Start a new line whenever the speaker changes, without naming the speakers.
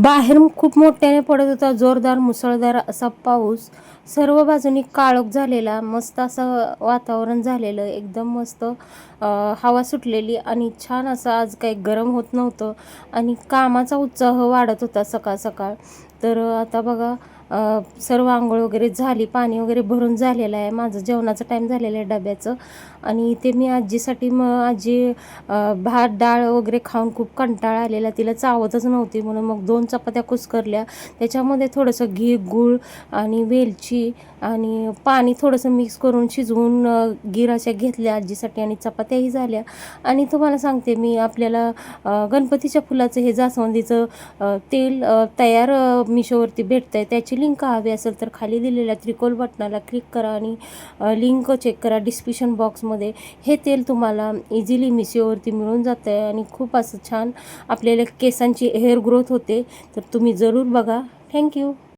बाहेर खूप मोठ्याने पडत होता जोरदार मुसळधार असा पाऊस. सर्व बाजूनी काळोख झालेला, मस्त असं वातावरण झालेलं, एकदम मस्त हवा सुटलेली आणि छान असं आज काही गरम होत नव्हतं आणि कामाचा उत्साह वाढत होता सकाळ सकाळ. तर आता बघा सर्व आंघोळ वगैरे झाली, पाणी वगैरे भरून झालेलं आहे, माझं जेवणाचं टाईम झालेलं आहे डब्याचं. आणि ते मी आजीसाठी आजी भात डाळ वगैरे खाऊन खूप कंटाळा आलेला, तिला चावतच नव्हती, म्हणून मग 2 चपात्या कुस्करल्या. त्याच्यामध्ये थोडंसं घी, गूळ आणि वेलची आणि पाणी थोडंसं मिक्स करून शिजवून गीर अशा घेतल्या आजीसाठी आणि चपात्याही झाल्या. आणि तुम्हाला सांगते मी, आपल्याला गणपतीच्या फुलाचं हे जास्वंदीचं तेल तयार मिशोवरती भेटतं आहे. त्याची लिंक हवी असेल तर खाली दिलेल्या त्रिकोल बटनाला क्लिक करा आणि लिंक चेक करा डिस्क्रिप्शन बॉक्समध्ये. हे तेल तुम्हाला इझिली मिशोवरती मिळून जातं आहे आणि खूप असं छान आपल्याला केसांची हेअर ग्रोथ होते. तर तुम्ही जरूर बघा. थँक्यू.